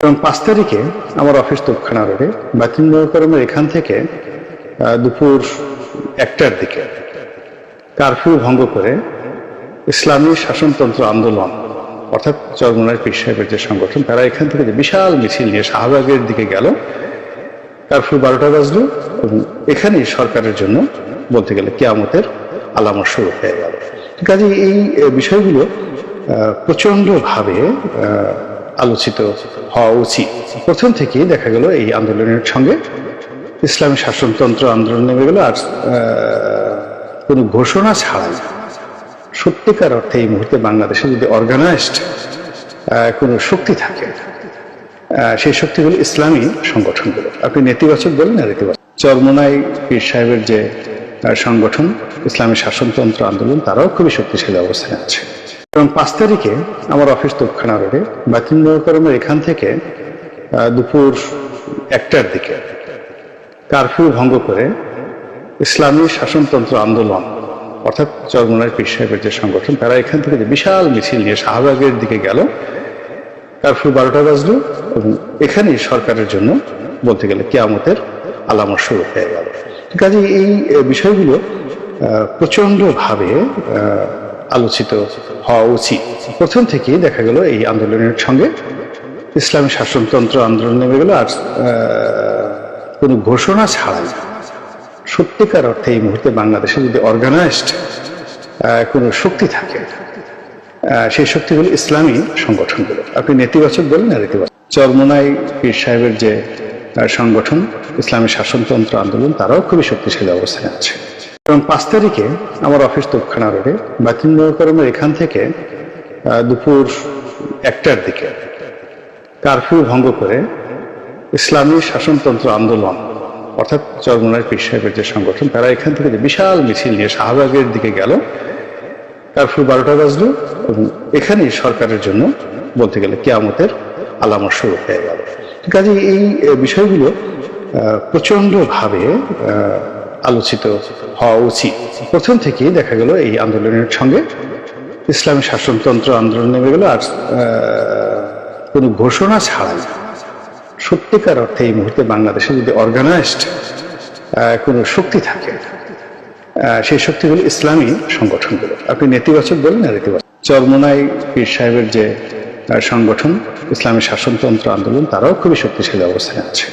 এবং 5 তারিখে আমার অফিস তোপখানা রোডে বাতিল মোকাররমের এখান থেকে দুপুর 1টার দিকে কারফিউ ভঙ্গ করে ইসলামী শাসনতন্ত্র আন্দোলন অর্থাৎ চরমোনাই পীর সাহেবের যে সংগঠন, তারা এখান থেকে যে বিশাল মিছিল নিয়ে শাহবাগের দিকে গেল। কারফিউ 12টা বাজলো এবং এখানেই সরকারের জন্য বলতে গেলে কিয়ামতের আলামত শুরু হয়ে গেল। কাজে এই বিষয়গুলো প্রচন্ডভাবে আলোচিত হওয়া উচিত। প্রথম থেকেই দেখা গেল এই আন্দোলনের সঙ্গে ইসলামী শাসনতন্ত্র আন্দোলন নেমে গেল। আর কোনো ঘোষণা ছাড়াই সত্যিকার অর্থে এই মুহূর্তে বাংলাদেশে যদি অর্গানাইজড কোনো শক্তি থাকে, সেই শক্তিগুলো ইসলামী সংগঠনগুলো। আপনি নেতিবাচক বলেন না, নেতিবাচক চরমোনাই পীর সাহেবের যে সংগঠন ইসলামী শাসনতন্ত্র আন্দোলন, তারাও খুবই শক্তিশালী অবস্থানে আছে। এবং 5 তারিখে আমার অফিস তোপখানা রোডে বাতিল মোকাররমের এখান থেকে দুপুর 1টার দিকে কারফিউ ভঙ্গ করে ইসলামী শাসনতন্ত্র আন্দোলন অর্থাৎ চরমোনাই পীর সাহেবের যে সংগঠন, তারা এখান থেকে যে বিশাল মিছিল নিয়ে শাহবাগের দিকে গেল। কারফিউ 12টা বাজলো এবং এখানেই সরকারের জন্য বলতে গেলে কিয়ামতের আলামত শুরু হয়ে গেল। কাজে এই বিষয়গুলো প্রচন্ডভাবে আলোচিত হওয়া উচিত। প্রথম থেকেই দেখা গেল এই আন্দোলনের সঙ্গে ইসলামী শাসনতন্ত্র আন্দোলন নেমে গেল। আর কোনো ঘোষণা ছাড়াই সত্যিকার অর্থে এই মুহূর্তে বাংলাদেশে যদি অর্গানাইজড কোনো শক্তি থাকে, সেই শক্তিগুলো ইসলামী সংগঠনগুলো। আপনি নেতিবাচক বলেন না, নেতিবাচক চরমোনাই পীর সাহেবের যে সংগঠন ইসলামী শাসনতন্ত্র আন্দোলন, তারাও খুবই শক্তিশালী অবস্থানে আছে। এবং 5 তারিখে আমার অফিস তোপখানা রোডে বাতিল মোকাররমের এখান থেকে দুপুর 1টার দিকে কারফিউ ভঙ্গ করে ইসলামী শাসনতন্ত্র আন্দোলন অর্থাৎ চরমোনাই পীর সাহেবের যে সংগঠন, তারা এখান থেকে যে বিশাল মিছিল নিয়ে শাহবাগের দিকে গেল। কারফিউ 12টা বাজলো এবং এখানেই সরকারের জন্য বলতে গেলে কিয়ামতের আলামত শুরু হয়ে গেল। কাজে এই বিষয়গুলো প্রচন্ডভাবে আলোচিত হওয়া উচিত। প্রথম থেকেই দেখা গেল এই আন্দোলনের সঙ্গে ইসলামী শাসনতন্ত্র আন্দোলন নেমে গেল। আর কোনো ঘোষণা ছাড়াই সত্যিকার অর্থে এই মুহূর্তে বাংলাদেশে যদি অর্গানাইজড কোনো শক্তি থাকে, সেই শক্তিগুলো ইসলামী সংগঠনগুলো। আপনি নেতিবাচক বলেন না, নেতিবাচক চরমোনাই পীর সাহেবের যে সংগঠন ইসলামী শাসনতন্ত্র আন্দোলন, তারাও খুবই শক্তিশালী অবস্থানে আছে।